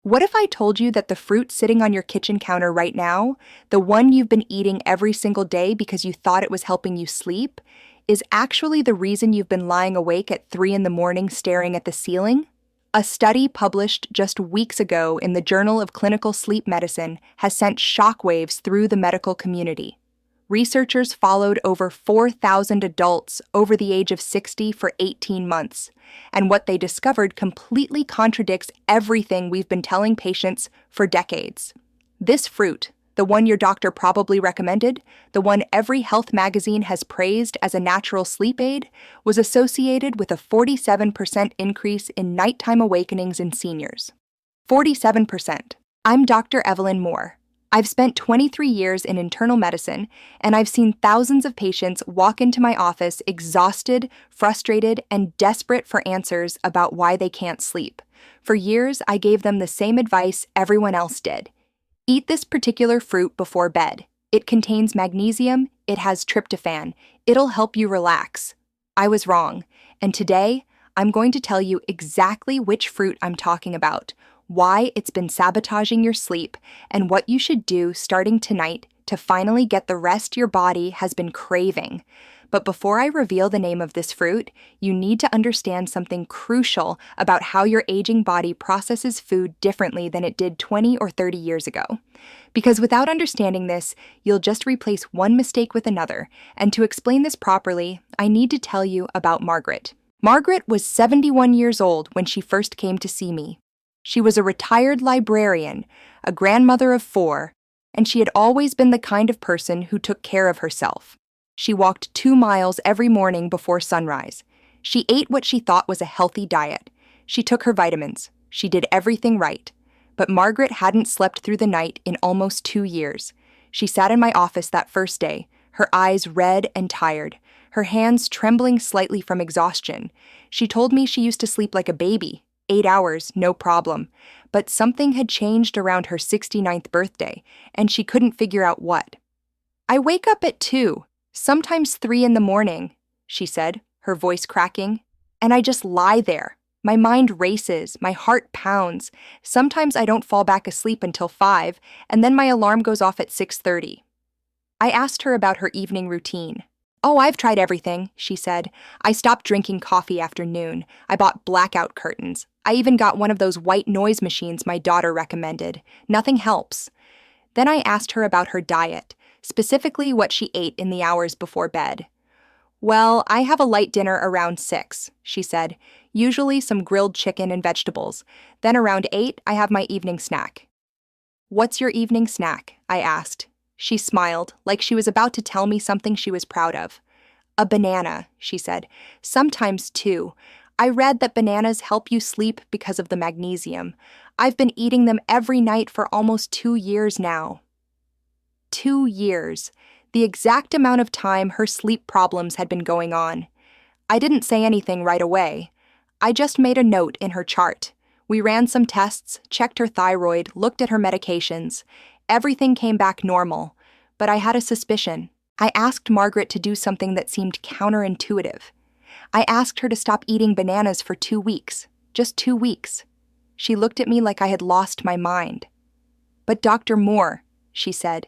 What if I told you that the fruit sitting on your kitchen counter right now, the one you've been eating every single day because you thought it was helping you sleep, is actually the reason you've been lying awake at 3 in the morning staring at the ceiling? A study published just weeks ago in the Journal of Clinical Sleep Medicine has sent shockwaves through the medical community. Researchers followed over 4,000 adults over the age of 60 for 18 months, and what they discovered completely contradicts everything we've been telling patients for decades. This fruit, the one your doctor probably recommended, the one every health magazine has praised as a natural sleep aid, was associated with a 47% increase in nighttime awakenings in seniors. 47%. I'm Dr. Evelyn Moore. I've spent 23 years in internal medicine, and I've seen thousands of patients walk into my office exhausted, frustrated, and desperate for answers about why they can't sleep. For years, I gave them the same advice everyone else did. Eat this particular fruit before bed. It contains magnesium, it has tryptophan, it'll help you relax. I was wrong, and today, I'm going to tell you exactly which fruit I'm talking about, why it's been sabotaging your sleep, and what you should do starting tonight to finally get the rest your body has been craving. But before I reveal the name of this fruit, you need to understand something crucial about how your aging body processes food differently than it did 20 or 30 years ago. Because without understanding this, you'll just replace one mistake with another, and to explain this properly, I need to tell you about Margaret. Margaret was 71 years old when she first came to see me. She was a retired librarian, a grandmother of 4, and she had always been the kind of person who took care of herself. She walked 2 miles every morning before sunrise. She ate what she thought was a healthy diet. She took her vitamins. She did everything right. But Margaret hadn't slept through the night in almost 2 years. She sat in my office that first day, her eyes red and tired, her hands trembling slightly from exhaustion. She told me she used to sleep like a baby. 8 hours, no problem. But something had changed around her 69th birthday, and she couldn't figure out what. I wake up at 2, sometimes 3 in the morning, she said, her voice cracking, and I just lie there. My mind races, my heart pounds. Sometimes I don't fall back asleep until 5, and then my alarm goes off at 6:30. I asked her about her evening routine. Oh, I've tried everything, she said. I stopped drinking coffee after noon. I bought blackout curtains. I even got one of those white noise machines my daughter recommended. Nothing helps. Then I asked her about her diet, specifically what she ate in the hours before bed. Well, I have a light dinner around 6, she said, usually some grilled chicken and vegetables. Then around 8, I have my evening snack. What's your evening snack? I asked. She smiled, like she was about to tell me something she was proud of. A banana, she said. Sometimes 2. I read that bananas help you sleep because of the magnesium. I've been eating them every night for almost 2 years now. 2 years. The exact amount of time her sleep problems had been going on. I didn't say anything right away. I just made a note in her chart. We ran some tests, checked her thyroid, looked at her medications. Everything came back normal, but I had a suspicion. I asked Margaret to do something that seemed counterintuitive. I asked her to stop eating bananas for 2 weeks, just 2 weeks. She looked at me like I had lost my mind. But Dr. Moore, she said,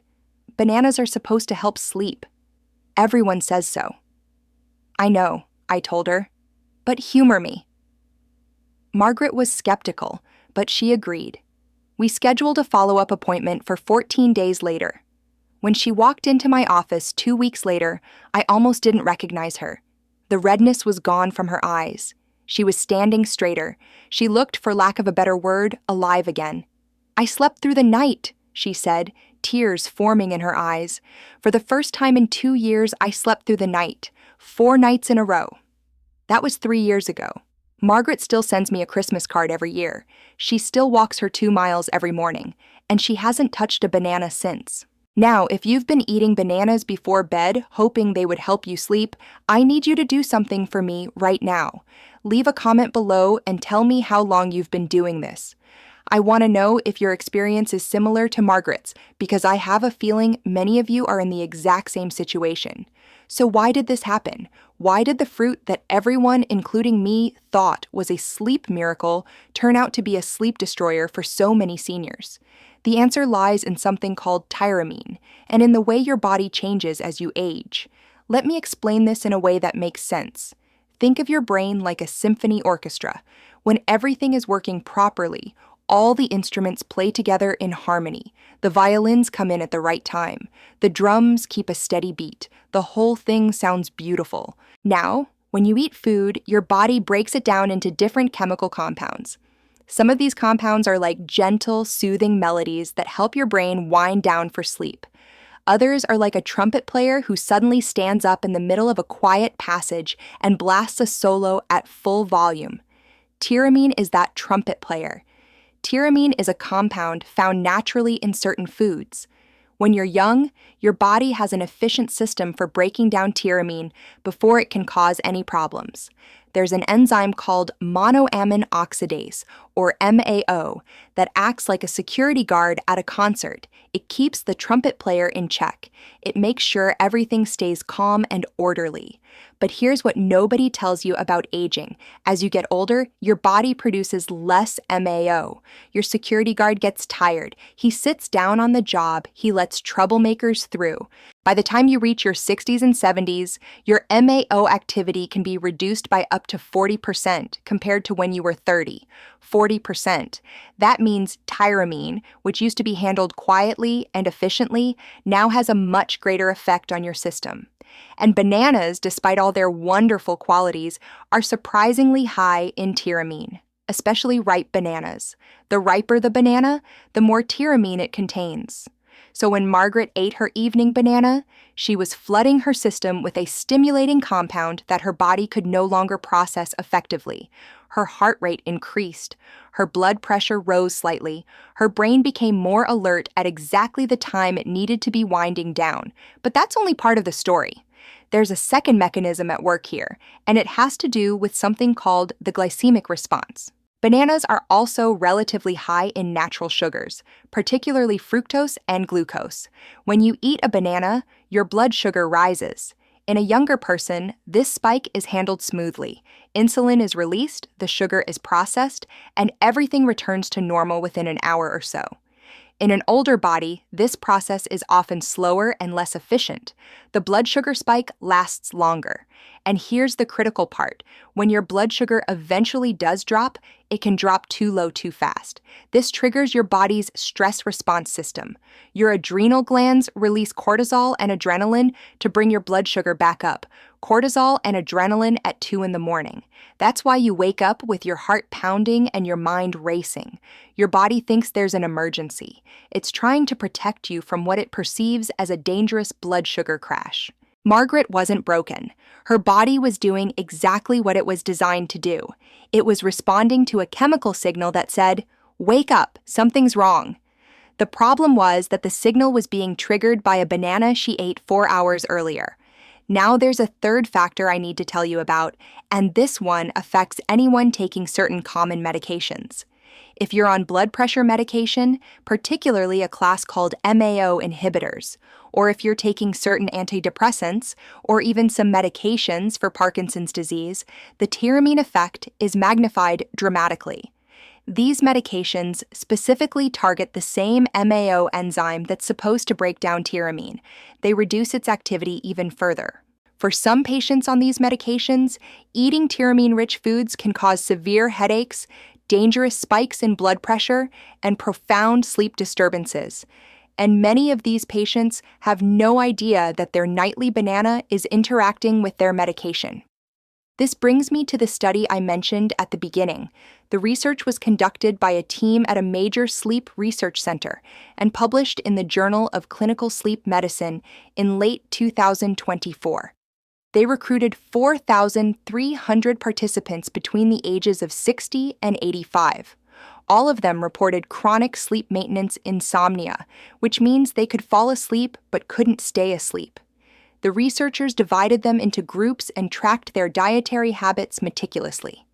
bananas are supposed to help sleep. Everyone says so. I know, I told her, but humor me. Margaret was skeptical, but she agreed. We scheduled a follow-up appointment for 14 days later. When she walked into my office 2 weeks later, I almost didn't recognize her. The redness was gone from her eyes. She was standing straighter. She looked, for lack of a better word, alive again. I slept through the night, she said, tears forming in her eyes. For the first time in 2 years, I slept through the night, 4 nights in a row. That was 3 years ago. Margaret still sends me a Christmas card every year. She still walks her 2 miles every morning, and she hasn't touched a banana since. Now, if you've been eating bananas before bed, hoping they would help you sleep, I need you to do something for me right now. Leave a comment below and tell me how long you've been doing this. I want to know if your experience is similar to Margaret's, because I have a feeling many of you are in the exact same situation. So why did this happen? Why did the fruit that everyone, including me, thought was a sleep miracle turn out to be a sleep destroyer for so many seniors? The answer lies in something called tyramine, and in the way your body changes as you age. Let me explain this in a way that makes sense. Think of your brain like a symphony orchestra. When everything is working properly, all the instruments play together in harmony. The violins come in at the right time. The drums keep a steady beat. The whole thing sounds beautiful. Now, when you eat food, your body breaks it down into different chemical compounds. Some of these compounds are like gentle, soothing melodies that help your brain wind down for sleep. Others are like a trumpet player who suddenly stands up in the middle of a quiet passage and blasts a solo at full volume. Tyramine is that trumpet player. Tyramine is a compound found naturally in certain foods. When you're young, your body has an efficient system for breaking down tyramine before it can cause any problems. There's an enzyme called monoamine oxidase, or MAO, that acts like a security guard at a concert. It keeps the trumpet player in check. It makes sure everything stays calm and orderly. But here's what nobody tells you about aging. As you get older, your body produces less MAO. Your security guard gets tired. He sits down on the job. He lets troublemakers through. By the time you reach your 60s and 70s, your MAO activity can be reduced by up to 40% compared to when you were 30. 40%. That means tyramine, which used to be handled quietly and efficiently, now has a much greater effect on your system. And bananas, despite all their wonderful qualities, are surprisingly high in tyramine, especially ripe bananas. The riper the banana, the more tyramine it contains. So when Margaret ate her evening banana, she was flooding her system with a stimulating compound that her body could no longer process effectively. Her heart rate increased. Her blood pressure rose slightly. Her brain became more alert at exactly the time it needed to be winding down. But that's only part of the story. There's a second mechanism at work here, and it has to do with something called the glycemic response. Bananas are also relatively high in natural sugars, particularly fructose and glucose. When you eat a banana, your blood sugar rises. In a younger person, this spike is handled smoothly. Insulin is released, the sugar is processed, and everything returns to normal within an hour or so. In an older body, this process is often slower and less efficient. The blood sugar spike lasts longer. And here's the critical part. When your blood sugar eventually does drop, it can drop too low too fast. This triggers your body's stress response system. Your adrenal glands release cortisol and adrenaline to bring your blood sugar back up. Cortisol and adrenaline at 2 in the morning. That's why you wake up with your heart pounding and your mind racing. Your body thinks there's an emergency. It's trying to protect you from what it perceives as a dangerous blood sugar crash. Margaret wasn't broken. Her body was doing exactly what it was designed to do. It was responding to a chemical signal that said, "Wake up, something's wrong." The problem was that the signal was being triggered by a banana she ate 4 hours earlier. Now there's a third factor I need to tell you about, and this one affects anyone taking certain common medications. If you're on blood pressure medication, particularly a class called MAO inhibitors, or if you're taking certain antidepressants, or even some medications for Parkinson's disease, the tyramine effect is magnified dramatically. These medications specifically target the same MAO enzyme that's supposed to break down tyramine. They reduce its activity even further. For some patients on these medications, eating tyramine-rich foods can cause severe headaches, dangerous spikes in blood pressure, and profound sleep disturbances. And many of these patients have no idea that their nightly banana is interacting with their medication. This brings me to the study I mentioned at the beginning. The research was conducted by a team at a major sleep research center and published in the Journal of Clinical Sleep Medicine in late 2024. They recruited 4,300 participants between the ages of 60 and 85. All of them reported chronic sleep maintenance insomnia, which means they could fall asleep but couldn't stay asleep. The researchers divided them into groups and tracked their dietary habits meticulously.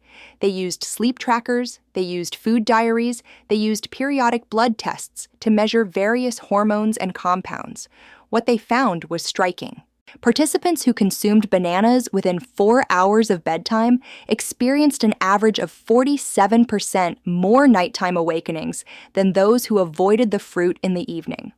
They used sleep trackers, they used food diaries, they used periodic blood tests to measure various hormones and compounds. What they found was striking. Participants who consumed bananas within 4 hours of bedtime experienced an average of 47% more nighttime awakenings than those who avoided the fruit in the evening.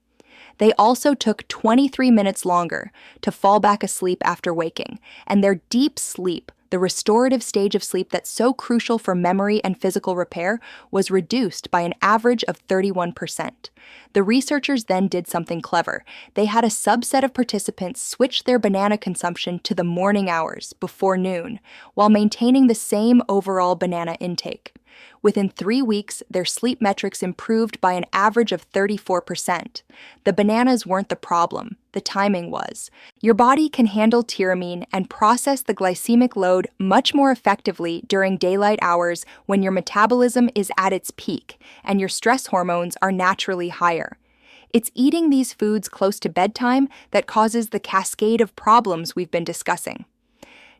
They also took 23 minutes longer to fall back asleep after waking, and their deep sleep, the restorative stage of sleep that's so crucial for memory and physical repair, was reduced by an average of 31%. The researchers then did something clever. They had a subset of participants switch their banana consumption to the morning hours, before noon, while maintaining the same overall banana intake. Within 3 weeks, their sleep metrics improved by an average of 34%. The bananas weren't the problem, the timing was. Your body can handle tyramine and process the glycemic load much more effectively during daylight hours when your metabolism is at its peak and your stress hormones are naturally higher. It's eating these foods close to bedtime that causes the cascade of problems we've been discussing.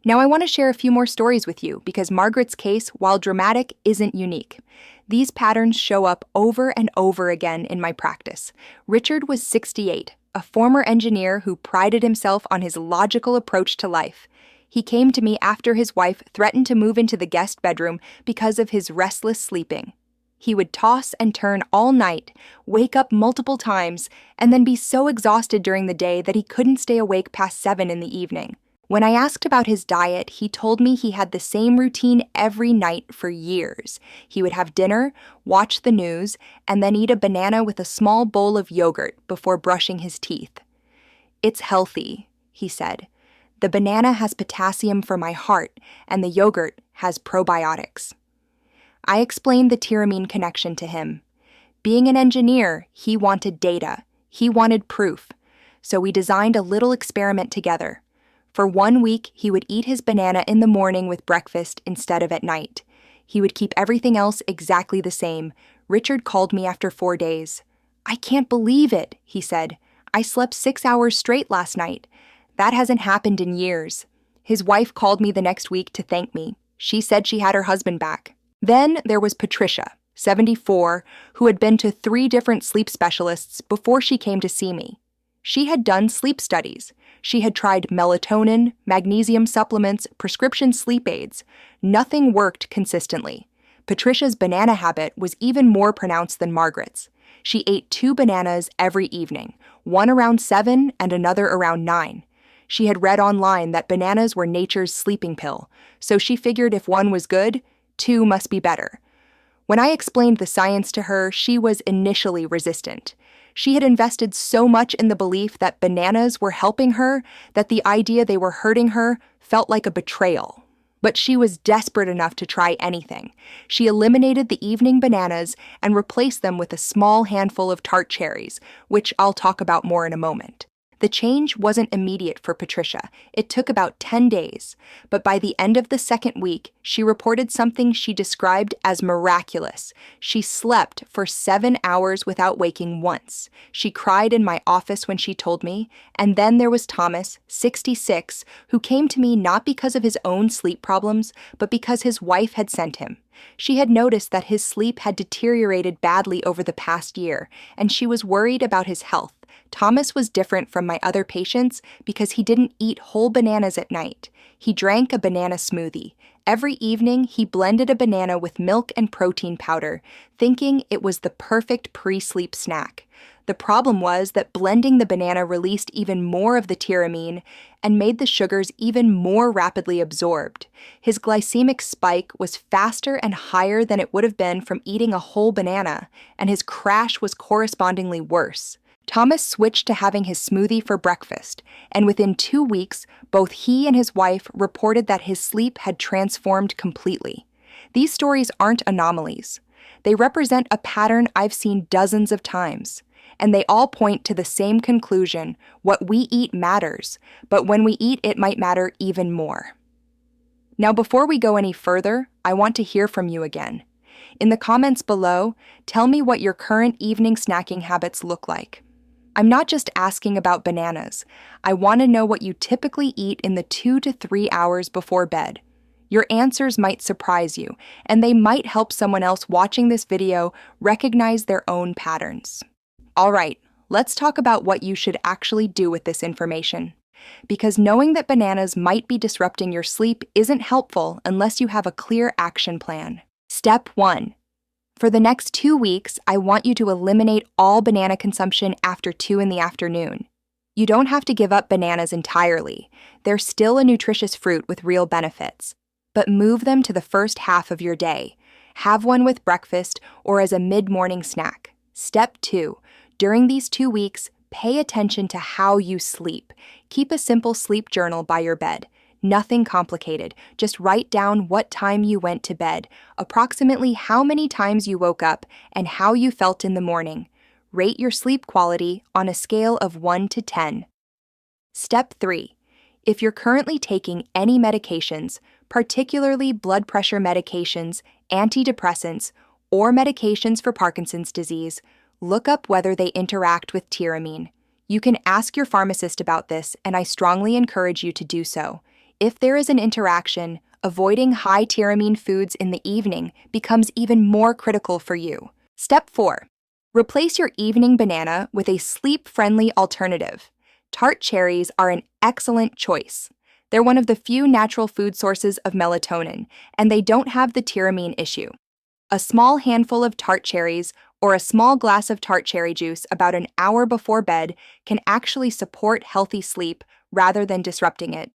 Now I want to share a few more stories with you because Margaret's case, while dramatic, isn't unique. These patterns show up over and over again in my practice. Richard was 68, a former engineer who prided himself on his logical approach to life. He came to me after his wife threatened to move into the guest bedroom because of his restless sleeping. He would toss and turn all night, wake up multiple times, and then be so exhausted during the day that he couldn't stay awake past 7 in the evening. When I asked about his diet, he told me he had the same routine every night for years. He would have dinner, watch the news, and then eat a banana with a small bowl of yogurt before brushing his teeth. "It's healthy," he said. "The banana has potassium for my heart, and the yogurt has probiotics." I explained the tyramine connection to him. Being an engineer, he wanted data. He wanted proof. So we designed a little experiment together. For 1 week, he would eat his banana in the morning with breakfast instead of at night. He would keep everything else exactly the same. Richard called me after 4 days. "I can't believe it," he said. "I slept 6 hours straight last night. That hasn't happened in years." His wife called me the next week to thank me. She said she had her husband back. Then there was Patricia, 74, who had been to 3 different sleep specialists before she came to see me. She had done sleep studies. She had tried melatonin, magnesium supplements, prescription sleep aids. Nothing worked consistently. Patricia's banana habit was even more pronounced than Margaret's. She ate 2 bananas every evening, one around 7 and another around 9. She had read online that bananas were nature's sleeping pill, so she figured if one was good, 2 must be better. When I explained the science to her, she was initially resistant. She had invested so much in the belief that bananas were helping her that the idea they were hurting her felt like a betrayal. But she was desperate enough to try anything. She eliminated the evening bananas and replaced them with a small handful of tart cherries, which I'll talk about more in a moment. The change wasn't immediate for Patricia. It took about 10 days, but by the end of the 2nd week, she reported something she described as miraculous. She slept for 7 hours without waking once. She cried in my office when she told me, and then there was Thomas, 66, who came to me not because of his own sleep problems, but because his wife had sent him. She had noticed that his sleep had deteriorated badly over the past year, and she was worried about his health. Thomas was different from my other patients because he didn't eat whole bananas at night. He drank a banana smoothie. Every evening, he blended a banana with milk and protein powder, thinking it was the perfect pre-sleep snack. The problem was that blending the banana released even more of the tyramine and made the sugars even more rapidly absorbed. His glycemic spike was faster and higher than it would have been from eating a whole banana, and his crash was correspondingly worse. Thomas switched to having his smoothie for breakfast, and within 2 weeks, both he and his wife reported that his sleep had transformed completely. These stories aren't anomalies. They represent a pattern I've seen dozens of times, and they all point to the same conclusion: what we eat matters, but when we eat, it might matter even more. Now, before we go any further, I want to hear from you again. In the comments below, tell me what your current evening snacking habits look like. I'm not just asking about bananas. I want to know what you typically eat in the 2 to 3 hours before bed. Your answers might surprise you, and they might help someone else watching this video recognize their own patterns. All right, let's talk about what you should actually do with this information. Because knowing that bananas might be disrupting your sleep isn't helpful unless you have a clear action plan. Step 1. For the next 2 weeks, I want you to eliminate all banana consumption after 2 in the afternoon. You don't have to give up bananas entirely. They're still a nutritious fruit with real benefits. But move them to the first half of your day. Have one with breakfast or as a mid-morning snack. Step 2. During these 2 weeks, pay attention to how you sleep. Keep a simple sleep journal by your bed. Nothing complicated. Just write down what time you went to bed, approximately how many times you woke up, and how you felt in the morning. Rate your sleep quality on a scale of 1 to 10. Step 3. If you're currently taking any medications, particularly blood pressure medications, antidepressants, or medications for Parkinson's disease, look up whether they interact with tyramine. You can ask your pharmacist about this, and I strongly encourage you to do so. If there is an interaction, avoiding high tyramine foods in the evening becomes even more critical for you. Step 4. Replace your evening banana with a sleep-friendly alternative. Tart cherries are an excellent choice. They're one of the few natural food sources of melatonin, and they don't have the tyramine issue. A small handful of tart cherries or a small glass of tart cherry juice about an hour before bed can actually support healthy sleep rather than disrupting it.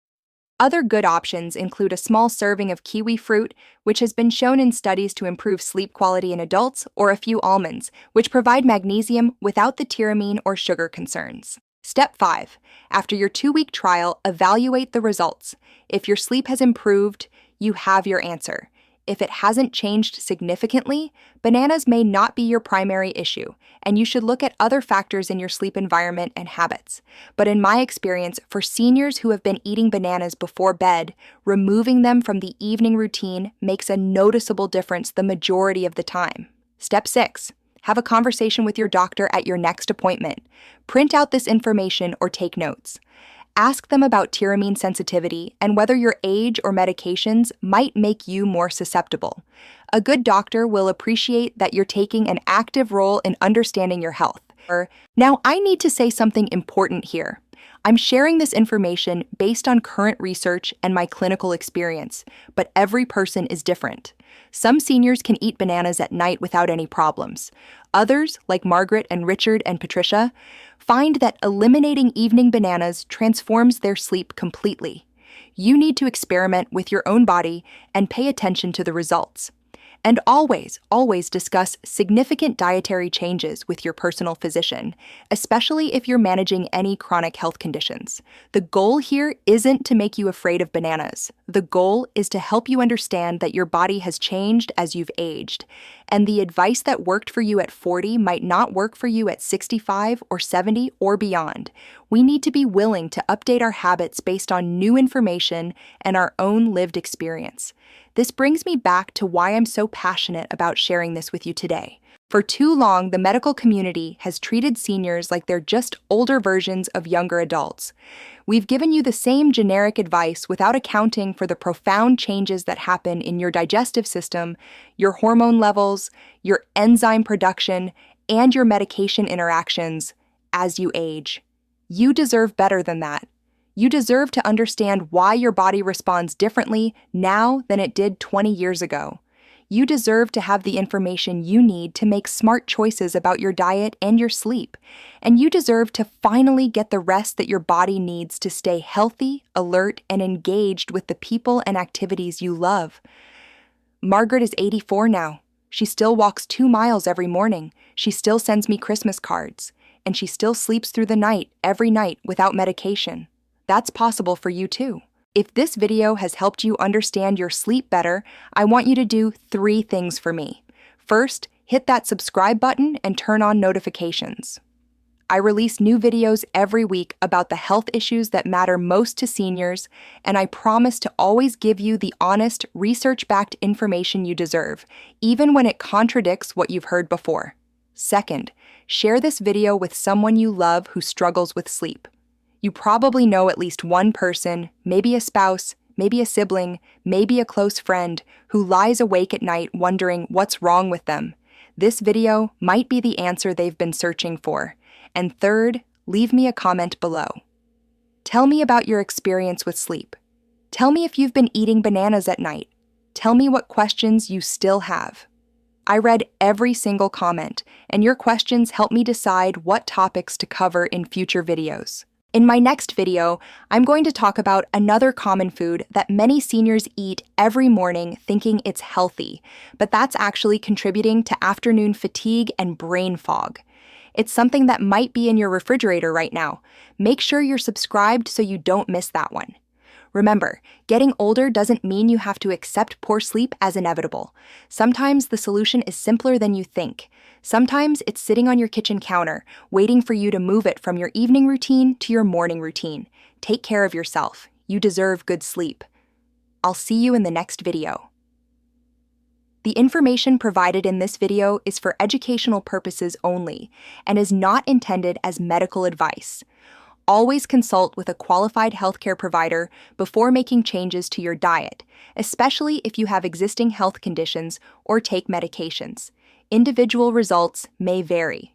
Other good options include a small serving of kiwi fruit, which has been shown in studies to improve sleep quality in adults, or a few almonds, which provide magnesium without the tyramine or sugar concerns. Step 5. After your 2-week trial, evaluate the results. If your sleep has improved, you have your answer. If it hasn't changed significantly, bananas may not be your primary issue, and you should look at other factors in your sleep environment and habits. But in my experience, for seniors who have been eating bananas before bed, removing them from the evening routine makes a noticeable difference the majority of the time. Step 6. Have a conversation with your doctor at your next appointment. Print out this information or take notes. Ask them about tyramine sensitivity and whether your age or medications might make you more susceptible. A good doctor will appreciate that you're taking an active role in understanding your health. Now, I need to say something important here. I'm sharing this information based on current research and my clinical experience, but every person is different. Some seniors can eat bananas at night without any problems. Others, like Margaret and Richard and Patricia, find that eliminating evening bananas transforms their sleep completely. You need to experiment with your own body and pay attention to the results. And always discuss significant dietary changes with your personal physician, especially if you're managing any chronic health conditions. The goal here isn't to make you afraid of bananas. The goal is to help you understand that your body has changed as you've aged, and the advice that worked for you at 40 might not work for you at 65 or 70 or beyond. We need to be willing to update our habits based on new information and our own lived experience. This brings me back to why I'm so passionate about sharing this with you today. For too long, the medical community has treated seniors like they're just older versions of younger adults. We've given you the same generic advice without accounting for the profound changes that happen in your digestive system, your hormone levels, your enzyme production, and your medication interactions as you age. You deserve better than that. You deserve to understand why your body responds differently now than it did 20 years ago. You deserve to have the information you need to make smart choices about your diet and your sleep. And you deserve to finally get the rest that your body needs to stay healthy, alert, and engaged with the people and activities you love. Margaret is 84 now. She still walks 2 miles every morning. She still sends me Christmas cards. And she still sleeps through the night, every night, without medication. That's possible for you too. If this video has helped you understand your sleep better, I want you to do 3 things for me. First, hit that subscribe button and turn on notifications. I release new videos every week about the health issues that matter most to seniors, and I promise to always give you the honest, research-backed information you deserve, even when it contradicts what you've heard before. Second, share this video with someone you love who struggles with sleep. You probably know at least one person, maybe a spouse, maybe a sibling, maybe a close friend who lies awake at night wondering what's wrong with them. This video might be the answer they've been searching for. And third, leave me a comment below. Tell me about your experience with sleep. Tell me if you've been eating bananas at night. Tell me what questions you still have. I read every single comment, and your questions help me decide what topics to cover in future videos. In my next video, I'm going to talk about another common food that many seniors eat every morning thinking it's healthy, but that's actually contributing to afternoon fatigue and brain fog. It's something that might be in your refrigerator right now. Make sure you're subscribed so you don't miss that one. Remember, getting older doesn't mean you have to accept poor sleep as inevitable. Sometimes the solution is simpler than you think. Sometimes it's sitting on your kitchen counter, waiting for you to move it from your evening routine to your morning routine. Take care of yourself. You deserve good sleep. I'll see you in the next video. The information provided in this video is for educational purposes only and is not intended as medical advice. Always consult with a qualified healthcare provider before making changes to your diet, especially if you have existing health conditions or take medications. Individual results may vary.